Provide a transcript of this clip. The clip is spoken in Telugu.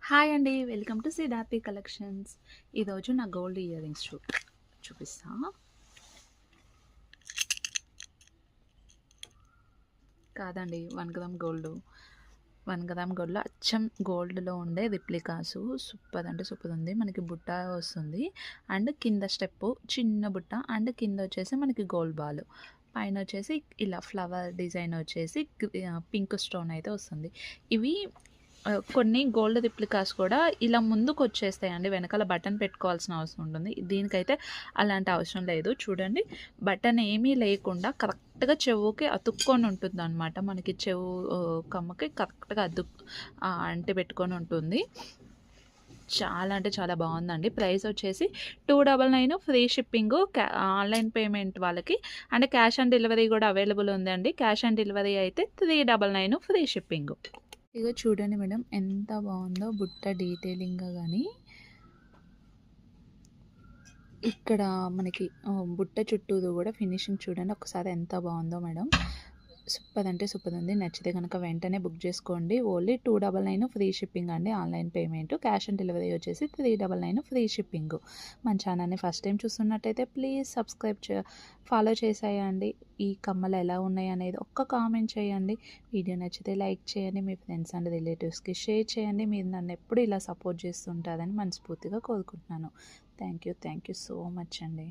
హాయ్ అండి. Welcome to Siddharthi collections. ఈరోజు నా గోల్డ్ ఇయర్ రింగ్స్ చూపిస్తా. కాదండి, 1 గ్రామ్ గోల్డ్. 1 గ్రామ్ గోల్డ్లో అచ్చం గోల్డ్లో ఉండే రిప్లికాసు సూపర్ అంటే సూపర్ ఉంది. మనకి బుట్ట వస్తుంది అండ్ కింద స్టెప్ చిన్న బుట్ట అండ్ కింద వచ్చేసి మనకి గోల్డ్ బాల్, పైన వచ్చేసి ఇలా ఫ్లవర్ డిజైన్ వచ్చేసి పింక్ స్టోన్ అయితే వస్తుంది. ఇవి కొన్ని గోల్డ్ రిప్లికాస్ కూడా ఇలా ముందుకు వచ్చేస్తాయండి. వెనకాల బటన్ పెట్టుకోవాల్సిన అవసరం ఉంటుంది. దీనికైతే అలాంటి అవసరం లేదు. చూడండి, బటన్ ఏమీ లేకుండా కరెక్ట్గా చెవుకి అతుక్కొని ఉంటుంది అనమాట. మనకి చెవు కమ్మకి కరెక్ట్గా అంటి పెట్టుకొని ఉంటుంది. చాలా అంటే చాలా బాగుందండి. ప్రైస్ వచ్చేసి 299 ఫ్రీ షిప్పింగ్, ఆన్లైన్ పేమెంట్ వాళ్ళకి అండ్ క్యాష్ ఆన్ డెలివరీ కూడా అవైలబుల్ ఉందండి. క్యాష్ ఆన్ డెలివరీ అయితే 399 ఫ్రీ షిప్పింగ్. ఇగో చూడండి మేడం, ఎంత బాగుందో బుట్ట డీటెయిలింగ్గా. కానీ ఇక్కడ మనకి బుట్ట చుట్టూరు కూడా ఫినిషింగ్ చూడండి ఒకసారి ఎంత బాగుందో మేడం. సూపర్ అంటే సూపర్ ఉంది. నచ్చితే కనుక వెంటనే బుక్ చేసుకోండి. ఓన్లీ 299 ఫ్రీ షిప్పింగ్ అండి. Online payment, cash on delivery వచ్చేసి 399 ఫ్రీ షిప్పింగ్. మన ఛానల్ని ఫస్ట్ టైం చూస్తున్నట్టయితే ప్లీజ్ సబ్స్క్రైబ్ ఫాలో చేసేయండి. ఈ కమ్మలు ఎలా ఉన్నాయి అనేది ఒక్క కామెంట్ చేయండి. వీడియో నచ్చితే లైక్ చేయండి. మీ ఫ్రెండ్స్ అండ్ రిలేటివ్స్కి షేర్ చేయండి. మీరు నన్ను ఎప్పుడు ఇలా సపోర్ట్ చేస్తుంటారని మనస్ఫూర్తిగా కోరుకుంటున్నాను. థ్యాంక్ యూ సో మచ్ అండి.